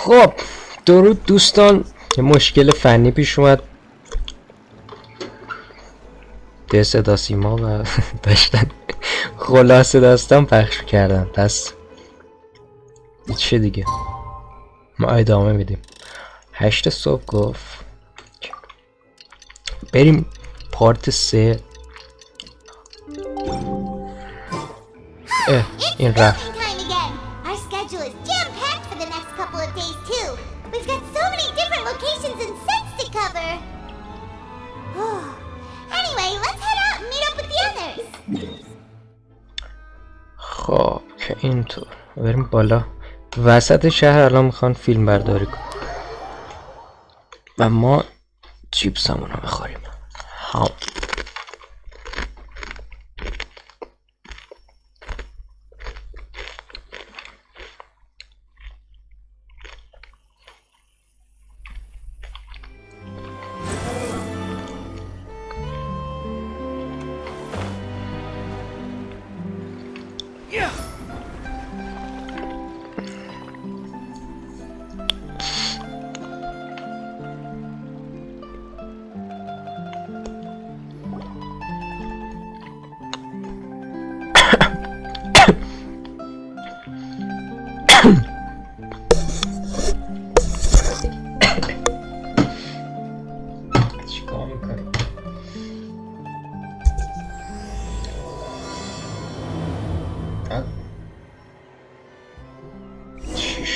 خب درود دوستان، یه مشکل فنی پیش اومد. ده صدا سیما و داشتن خلاصه داستان پخش کردن. پس چه دیگه، ما ادامه میدیم. 8 صبح گفت بریم پارت 3. این رفت. خب که اینطور بریم بالا. وسط شهر الان میخوان فیلم برداری کن و ما چیپس همون رو بخوریم. ها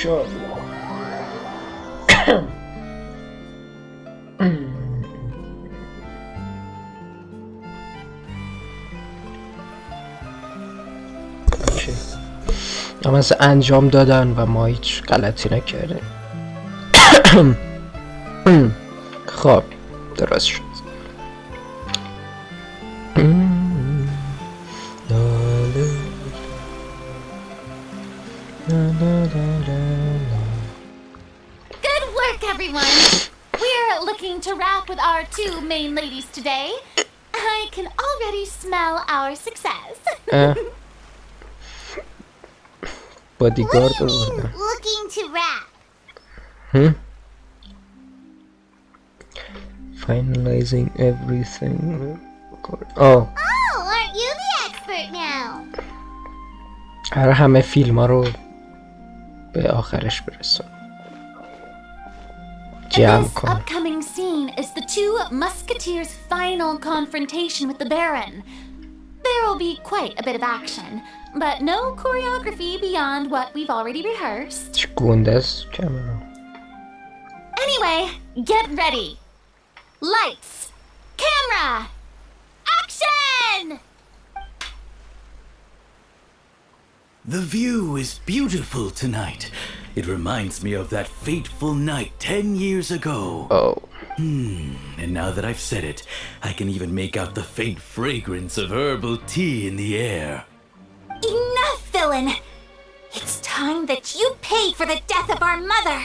شد. اما مثلا انجام دادن و ما هیچ غلطی نکردیم. خب درست شد. Everyone, we're looking to wrap with our 2 main ladies today. I can already smell our success. Bodyguard. What do you mean, looking to wrap? Finalizing everything. Oh, aren't you the expert now? همه فیلم ها رو به آخرش برسون. This upcoming scene is the 2 musketeers' final confrontation with the Baron. There will be quite a bit of action, but no choreography beyond what we've already rehearsed. Anyway, get ready. Lights, camera, action! The view is beautiful tonight. It reminds me of that fateful night 10 years ago. Oh. And now that I've said it, I can even make out the faint fragrance of herbal tea in the air. Enough, villain! It's time that you pay for the death of our mother!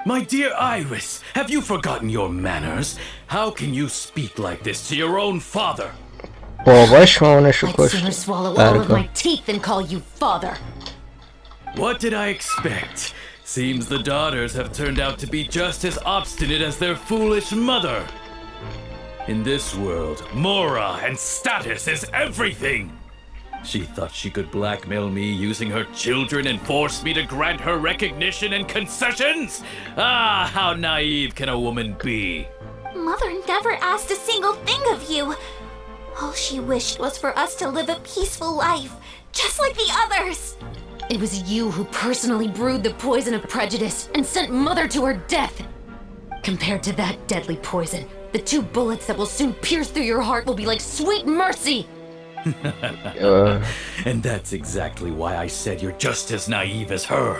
My dear Iris, have you forgotten your manners? How can you speak like this to your own father? I'd sooner swallow all of my teeth than call you father. What did I expect? Seems the daughters have turned out to be just as obstinate as their foolish mother. In this world, mora and status is everything. She thought she could blackmail me using her children and force me to grant her recognition and concessions? Ah, how naive can a woman be? Mother never asked a single thing of you. All she wished was for us to live a peaceful life, just like the others. It was you who personally brewed the poison of prejudice and sent Mother to her death. Compared to that deadly poison, the 2 bullets that will soon pierce through your heart will be like sweet mercy. And that's exactly why I said you're just as naive as her.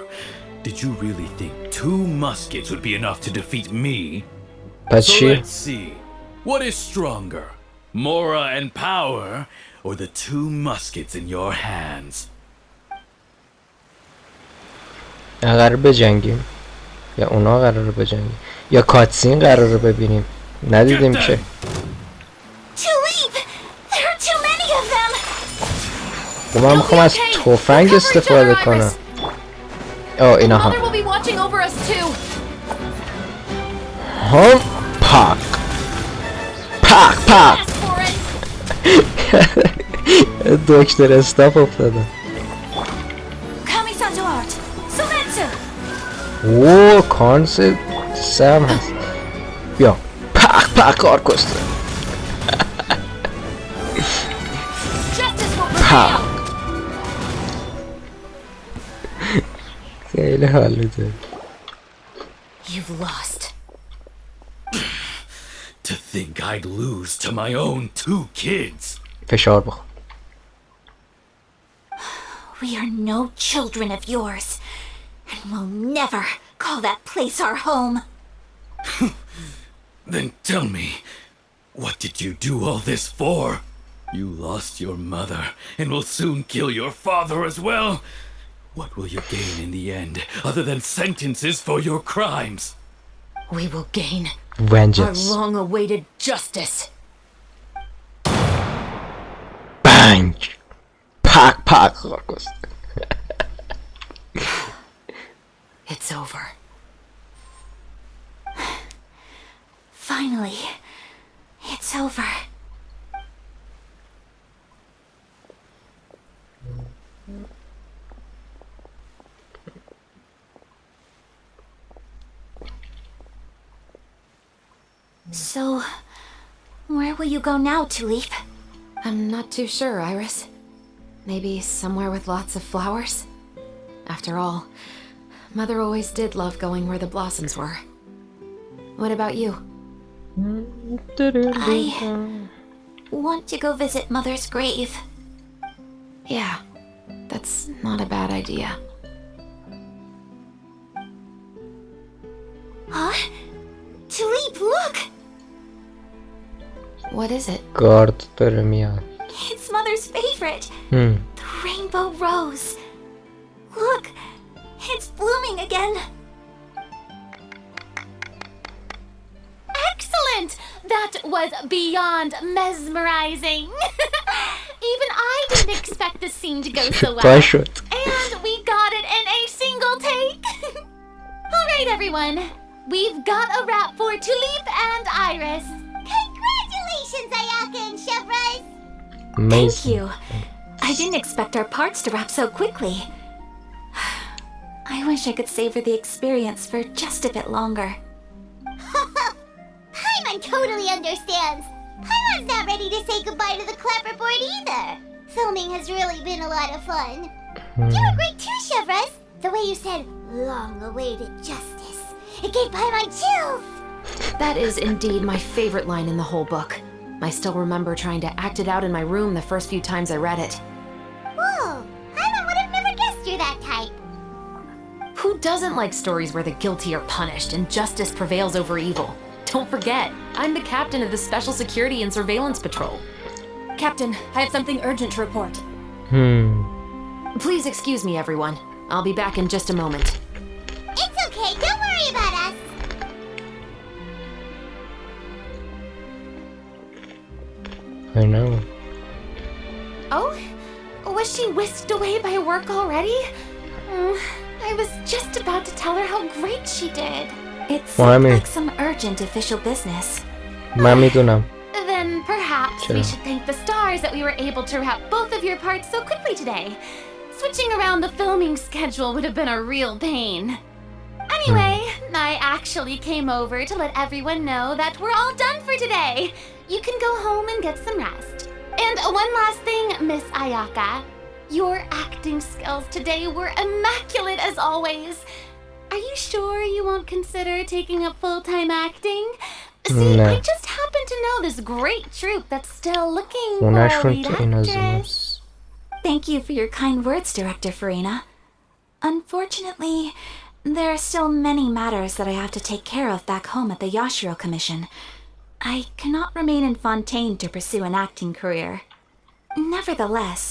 Did you really think 2 muskets would be enough to defeat me? So let's see. What is stronger? Mora and power, or the 2 muskets in your hands? قرار بجنگیم یا اونا قراره بجنگیم یا کاتسین قراره ببینیم. ندیدیم که. من میخوام از تفنگ استفاده کنم. اینا ها. too. هم پاک پاک پاک. Ask for it. دکتر استاپ افتادن. Kamisato art. Sometsu. اوه کانس سم هست. بیا پاک پاک کار کسته. Justice will پاک. prevail. خیلی حالته. You've lost. To think I'd lose to my own 2 kids. فشار بخور. We are no children of yours, and we'll never call that place our home. Then tell me, what did you do all this for? You lost your mother and will soon kill your father as well. What will you gain in the end, other than sentences for your crimes? We will gain our Vengeance. long-awaited justice. Bang. پاک پاک کار کسته. It's over. Finally, it's over. So, where will you go now, Tulip? I'm not too sure, Iris. Maybe somewhere with lots of flowers? After all, Mother always did love going where the blossoms were. What about you? I want to go visit Mother's grave. Yeah, that's not a bad idea. Huh? Tulip, look! What is it? گارد داره میاد. It's Mother's favorite, Hmm. the rainbow rose. Look, it's blooming again. Excellent! That was beyond mesmerizing. Even I didn't expect the scene to go so well. باز شد. And we got it in a single take. All right, everyone. We've got a wrap for Tulip and Iris. Congratulations, Ayaka and Chevrolet. Thank Amazing. you. I didn't expect our parts to wrap so quickly. I wish I could savor the experience for just a bit longer. Paimon totally understands. Paimon's not ready to say goodbye to the clapperboard either. Filming has really been a lot of fun. You were great too, Chevres. The way you said, long-awaited justice. It gave Paimon chills. That is indeed my favorite line in the whole book. I still remember trying to act it out in my room the first few times I read it. Whoa, Paimon would have never guessed you're that type. Who doesn't like stories where the guilty are punished and justice prevails over evil? Don't forget, I'm the captain of the Special Security and Surveillance Patrol. Captain, I have something urgent to report. Please excuse me, everyone. I'll be back in just a moment. It's okay, don't worry about us. I know. Oh? Was she whisked away by work already? I was just about to tell her how great she did. It seemed Mommy. like some urgent official business. من میدونم. Then perhaps we Sure. should thank the stars that we were able to wrap both of your parts so quickly today. Switching around the filming schedule would have been a real pain. Anyway, I actually came over to let everyone know that we're all done for today. You can go home and get some rest. And one last thing, Miss Ayaka. Your acting skills today were immaculate as always. Are you sure you won't consider taking up full-time acting? See, No. I just happen to know this great troupe that's still looking for a خونه‌شون lead تو این هزینه actress. است. Thank you for your kind words, Director Farina. Unfortunately, there are still many matters that I have to take care of back home at the Yashiro Commission. I cannot remain in Fontaine to pursue an acting career. Nevertheless,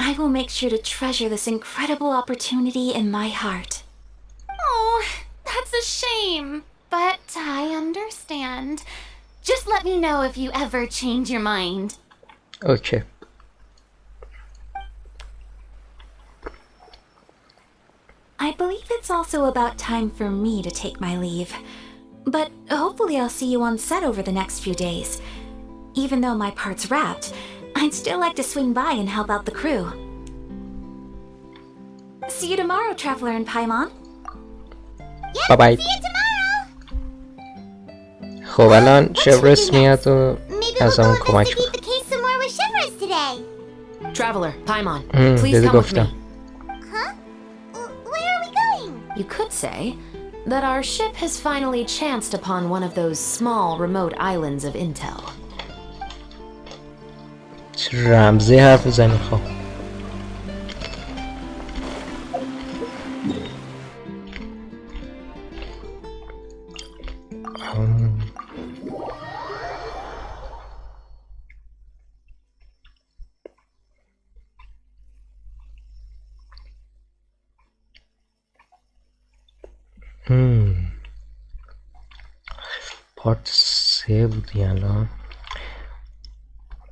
I will make sure to treasure this incredible opportunity in my heart. Oh, that's a shame, but I understand. Just let me know if you ever change your mind. I believe it's also about time for me to take my leave. But hopefully I'll see you on set over the next few days. Even though my part's wrapped, I'd still like to swing by and help out the crew. See you tomorrow, Traveler and Paimon. بای بای. See you tomorrow. خب الان شبرس میاد و Maybe we'll از go همون کمک investigate the case some more with Shivers today. Traveler, Paimon, please دیدی come with گفتم. me. Huh? Where are we going? You could say that our ship has finally chanced upon one of those small, remote islands of intel. چه رمزی حرف بزنی خب. پارت 3 بودی الان.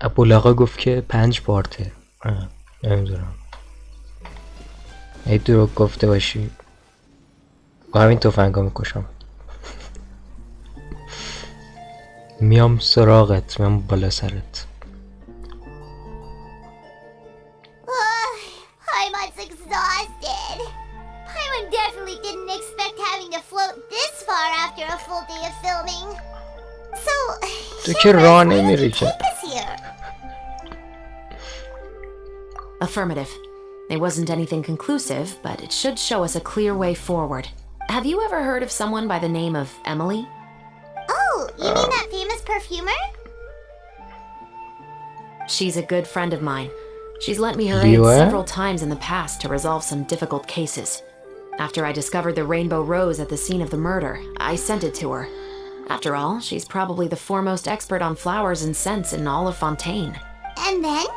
ابوالعقا گفت که 5 پارته. نمیدونم ای دروغ گفته باشی با همین تفنگا میکشم. میام سراغت، میام بالا سرت. Paimon's exhausted. Paimon definitely didn't expect having to float this far after a full day of filming. So, تو که راه نمیری که. take us here. Affirmative. It wasn't anything conclusive, but it should show us a clear way forward. Have you ever heard of someone by the name of Emily? Oh, you mean that famous perfumer? She's a good friend of mine. She's lent me her You aid are? several times in the past to resolve some difficult cases. After I discovered the rainbow rose at the scene of the murder, I sent it to her. After all, she's probably the foremost expert on flowers and scents in all of Fontaine. And then?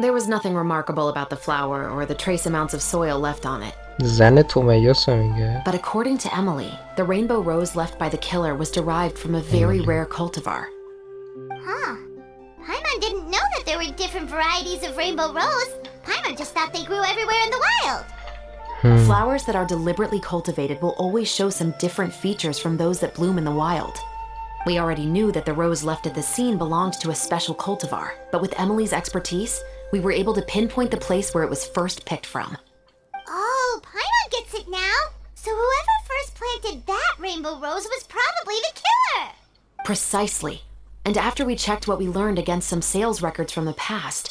There was nothing remarkable about the flower or the trace amounts of soil left on it. زن تومیاس میگه. But according to Emily, the rainbow rose left by the killer was derived from a very rare cultivar. Huh. Paimon didn't know that there were different varieties of rainbow rose. Paimon just thought they grew everywhere in the wild. Flowers that are deliberately cultivated will always show some different features from those that bloom in the wild. We already knew that the rose left at the scene belonged to a special cultivar, but with Emily's expertise, we were able to pinpoint the place where it was first picked from. Oh, Paimon gets it now. So whoever first planted that rainbow rose was probably the killer. Precisely. And after we checked what we learned against some sales records from the past,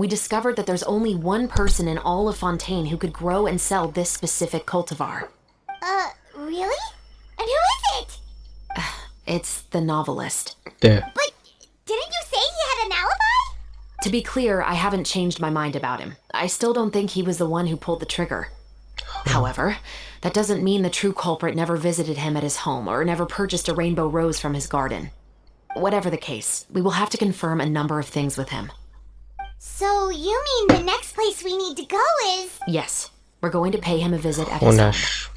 we discovered that there's only one person in all of Fontaine who could grow and sell this specific cultivar. Really? And who is it? It's the novelist. ده. But didn't you say he had an alibi? To be clear, I haven't changed my mind about him. I still don't think he was the one who pulled the trigger. However, that doesn't mean the true culprit never visited him at his home or never purchased a rainbow rose from his garden. Whatever the case, we will have to confirm a number of things with him. So you mean the next place we need to go is... Yes, we're going to pay him a visit at his home. خونش.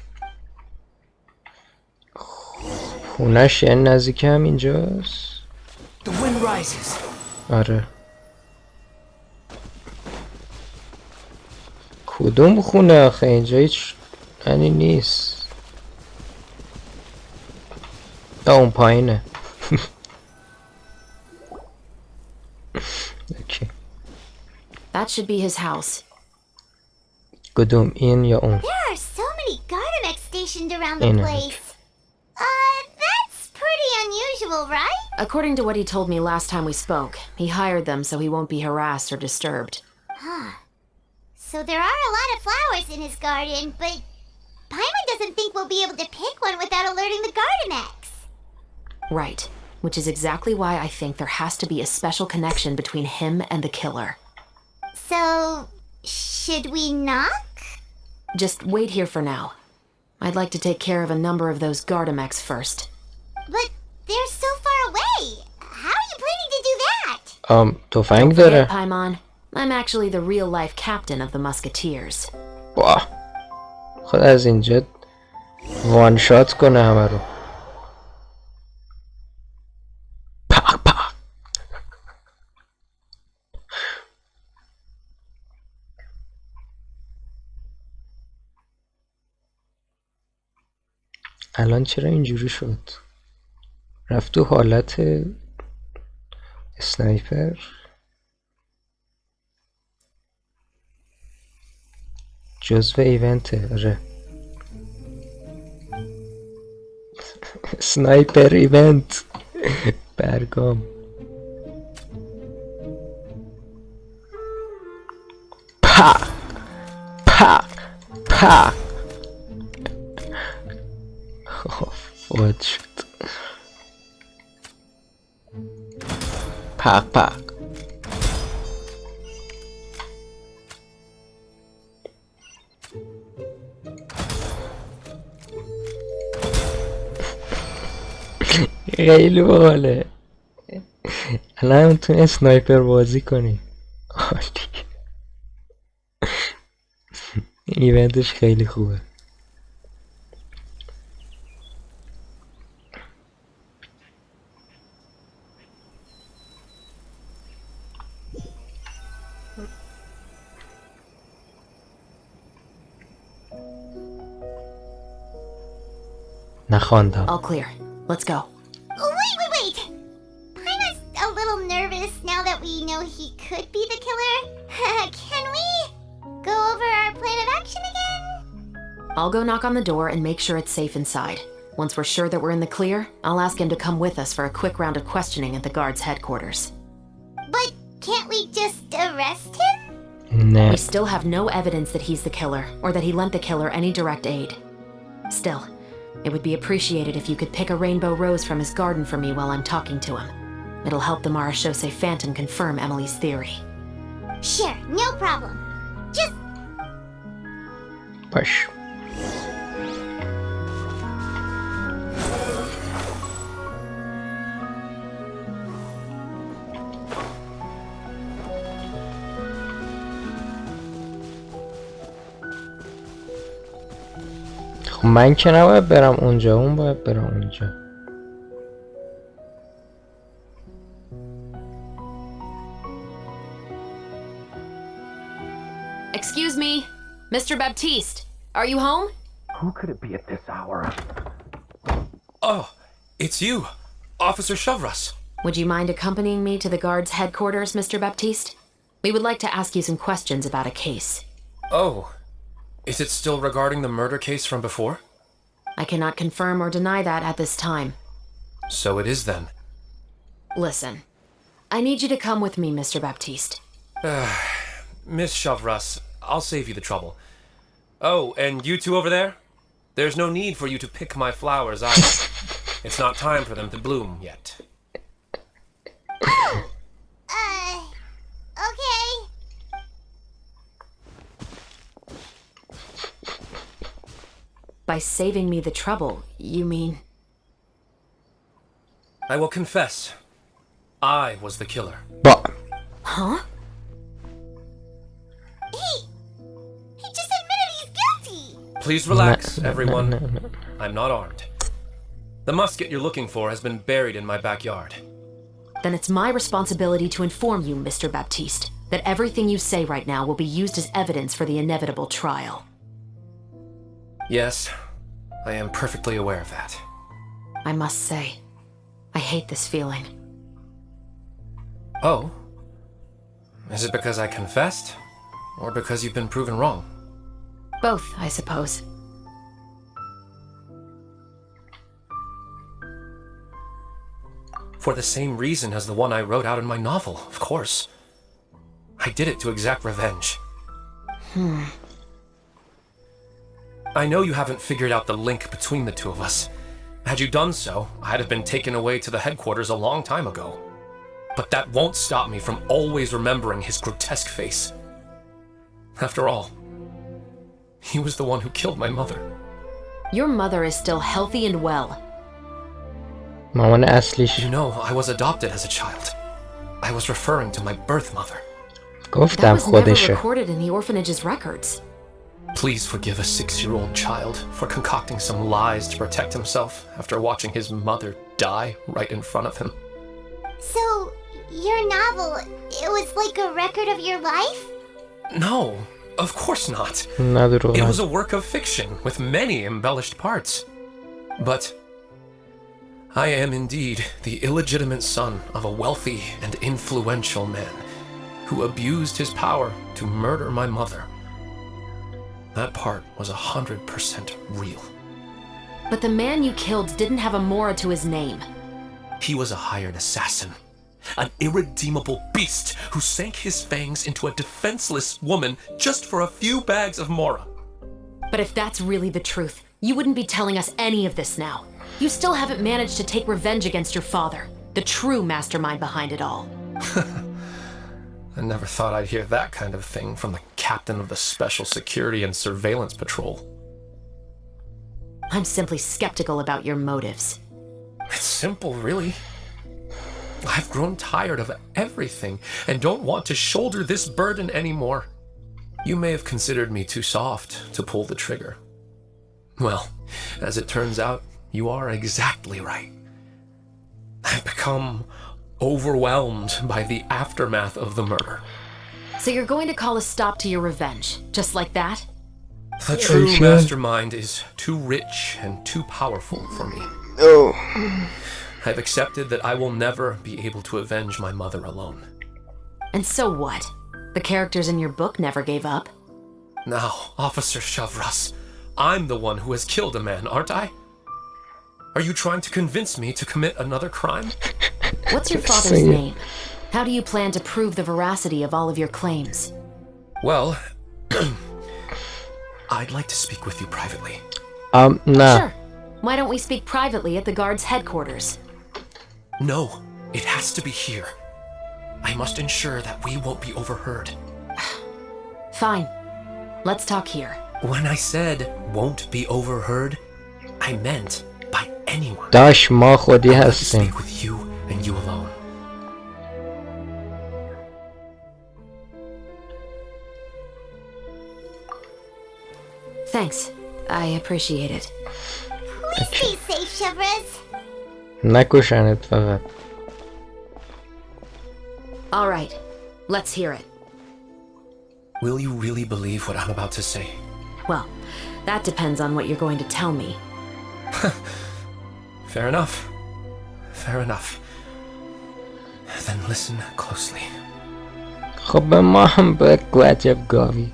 خونش یعنی نزدیک هم اینجاست. The wind rises. آره. کدوم خونه آخه اینجا هیچ یعنی نیست. اون پایینه. اوکی. That should be his house. کدوم این یا اون؟ There are so many Gardamex stationed around the In it. place. That's pretty unusual, right? According to what he told me last time we spoke, he hired them so he won't be harassed or disturbed. So there are a lot of flowers in his garden, but Paimon doesn't think we'll be able to pick one without alerting the Gardamex. Right, which is exactly why I think there has to be a special connection between him and the killer. So, should we knock? Just wait here for now. I'd like to take care of a number of those Gardamex first. But they're so far away. How are you planning to do that? تفنگ Forget, داره. Paimon. I'm actually the real-life captain of the Musketeers. واه. خود از اینجا وان شات کنه همه رو. پاک پاک. الان چرا اینجوری شد؟ رفت تو حالت اسنایپر. جزو ایونته. آره سنایپر ایونت. برگام. پا پا پا. فوت شد. پا پا. خیلی باحاله. الان میتونی اسنایپر بازی کنی. عالی. ایونتش خیلی خوبه. نخواندم. All clear. Let's go. Wait! Paimon's a little nervous now that we know he could be the killer. Can we go over our plan of action again? I'll go knock on the door and make sure it's safe inside. Once we're sure that we're in the clear, I'll ask him to come with us for a quick round of questioning at the guard's headquarters. But can't we just arrest him? نه. We still have no evidence that he's the killer, or that he lent the killer any direct aid. Still, it would be appreciated if you could pick a rainbow rose from his garden for me while I'm talking to him. It'll help the Marachose Phantom confirm Emily's theory. Sure, no problem. Just باش. خب من که نباید برم اونجا، اون باید برم اونجا. Excuse me, Mr. Baptiste, are you home? Who could it be at this hour? Oh, it's you, Officer Chavras. Would you mind accompanying me to the guard's headquarters, Mr. Baptiste? We would like to ask you some questions about a case. Oh, is it still regarding the murder case from before? I cannot confirm or deny that at this time. So it is then. Listen, I need you to come with me, Mr. Baptiste. Miss Chavras, I'll save you the trouble. Oh, and you two over there? There's no need for you to pick my flowers either. It's not time for them to bloom yet. okay. By saving me the trouble, you mean... I will confess. I was the killer. با Huh? He just admitted he's guilty. Please relax, No. everyone. I'm not armed. The musket you're looking for has been buried in my backyard. Then it's my responsibility to inform you, Mr. Baptiste, that everything you say right now will be used as evidence for the inevitable trial. Yes, I am perfectly aware of that. I must say, I hate this feeling. Oh? Is it because I confessed? Or because you've been proven wrong? Both, I suppose. For the same reason as the one I wrote out in my novel, of course. I did it to exact revenge. I know you haven't figured out the link between the two of us. Had you done so, I'd have been taken away to the headquarters a long time ago. But that won't stop me from always remembering his grotesque face. After all, he was the one who killed my mother. Your mother is still healthy and well. مامان اصلیش You know, I was adopted as a child. I was referring to my birth mother. That گفتم was never خودشه. recorded in the orphanage's records. Please forgive a 6-year-old child for concocting some lies to protect himself after watching his mother die right in front of him. So, your novel, it was like a record of your life? No, of course not. نه دروغ It نگو. was a work of fiction with many embellished parts. But I am indeed the illegitimate son of a wealthy and influential man who abused his power to murder my mother. That part was 100% real. But the man you killed didn't have a Mora to his name. He was a hired assassin. An irredeemable beast who sank his fangs into a defenseless woman just for a few bags of Mora. But if that's really the truth, you wouldn't be telling us any of this now. You still haven't managed to take revenge against your father, the true mastermind behind it all. I never thought I'd hear that kind of thing from the captain of the Special Security and Surveillance Patrol. I'm simply skeptical about your motives. It's simple, really. I've grown tired of everything and don't want to shoulder this burden anymore. You may have considered me too soft to pull the trigger. Well, as it turns out, you are exactly right. I've become overwhelmed by the aftermath of the murder. So you're going to call a stop to your revenge, just like that? The true mastermind is too rich and too powerful for me. Oh. I've accepted that I will never be able to avenge my mother alone. And so what? The characters in your book never gave up? Now, Officer Shavras, I'm the one who has killed a man, aren't I? Are you trying to convince me to commit another crime? What's your father's name? How do you plan to prove the veracity of all of your claims? Well, I'd like to speak with you privately. Nah. Sure. Why don't we speak privately at the guard's headquarters? No, it has to be here. I must ensure that we won't be overheard. Fine. Let's talk here. When I said won't be overheard, I meant by anyone. داش ما خودی I want to هستیم. speak with you and you alone. Thanks. I appreciate it. Please stay safe, Shavras. نکشنت فقط. All right. Let's hear it. Will you really believe what I'm about to say? Well, that depends on what you're going to tell me. Fair enough. Fair enough. Then listen closely. خب به ما هم بگو عجب گاوی.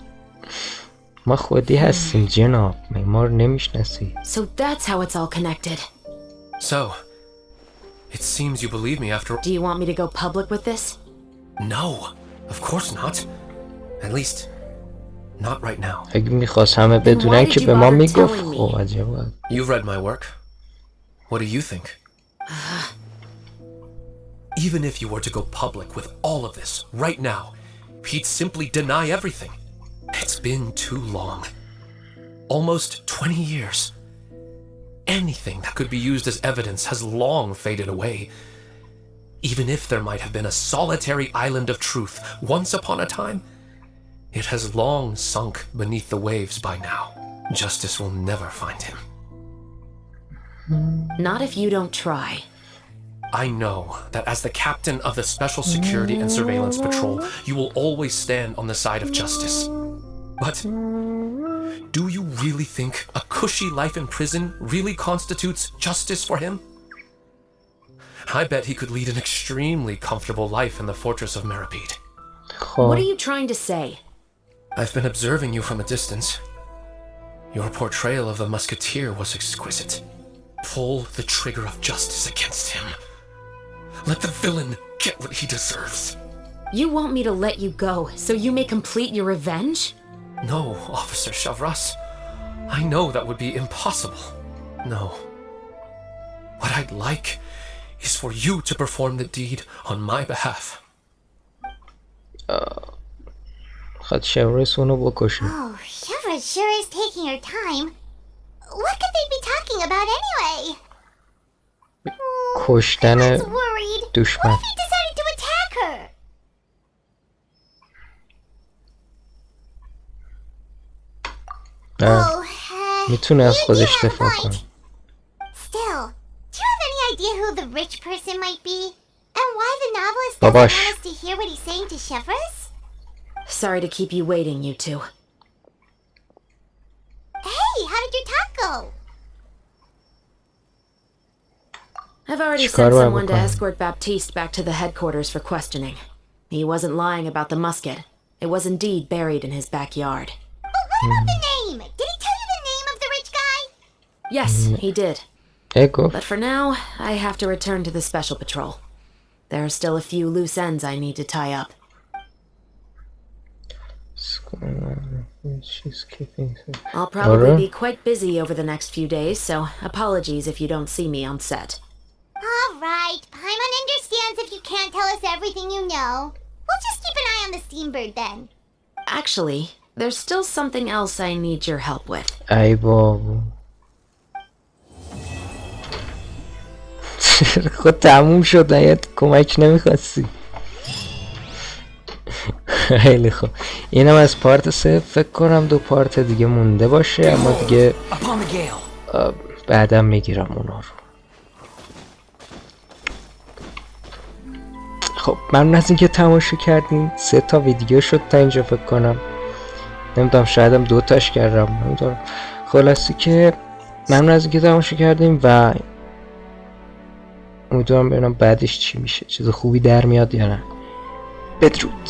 ما خودی هستیم جناب. ما رو نمیشناسی. So that's how it's all connected. So, it seems you believe me after... Do you want me to go public with this? No, of course not. At least, not right now. اگه میخواست همه بدونن که به ما میگفت. خب عجب. You've read my work. What do you think? Even if you were to go public with all of this right now, he'd simply deny everything. It's been too long. Almost 20 years. Anything that could be used as evidence has long faded away. Even if there might have been a solitary island of truth once upon a time, it has long sunk beneath the waves by now. Justice will never find him. Not if you don't try. I know that as the captain of the Special Security and Surveillance Patrol, you will always stand on the side of justice. But do you really think a cushy life in prison really constitutes justice for him? I bet he could lead an extremely comfortable life in the fortress of Meripede. What خب are you trying to say? I've been observing you from a distance. Your portrayal of the musketeer was exquisite. Pull the trigger of justice against him. Let the villain get what he deserves. You want me to let you go so you may complete your revenge? No, Officer Shavras. I know that would be impossible. No. What I'd like is for you to perform the deed on my behalf. خواهد شورس اونو بکشه. Oh, Shavras sure is taking her time. What could they be talking about anyway? کشتن I was worried. دشمن. What if he decided to attack her? Oh, میتونه از you خودش have دفاع right. کنه. Still, do you have any idea who the rich person might be? And why the novelist doesn't Babash. want us to hear what he's saying to Shavras? Sorry to keep you waiting, you two. Hey, how did your talk go? I've already چیکار sent باید someone to بکنم؟ escort Baptiste back to the headquarters for questioning. He wasn't lying about the musket. It was indeed buried in his backyard. What about the name? Did he tell you the name of the rich guy? Yes, he did. گفت But for now, I have to return to the special patrol. There are still a few loose ends I need to tie up. I'll probably be quite busy over the next few days, so apologies if you don't see me on set. Alright, Paimon understands if you can't tell us everything you know. We'll just keep an eye on the steambird then. Actually, there's still something else I need your help with. ای بابا خود تموم شد نیت کمک نمیخواستی. خیلی خوب اینم از پارت 3. فکر کنم 2 پارت دیگه مونده باشه اما دیگه Upon the gale. بعدا میگیرم اونا رو. خب ممنون از اینکه تماشا کردین. 3 تا ویدیو شد تا اینجا فکر کنم. نمیدونم شایدم 2 تاش کردم نمیدونم. خلاصی که ممنون از اینکه تماشا کردیم و امیدوارم ببینم بعدش چی میشه. چیز خوبی در میاد یا نه. بدرود.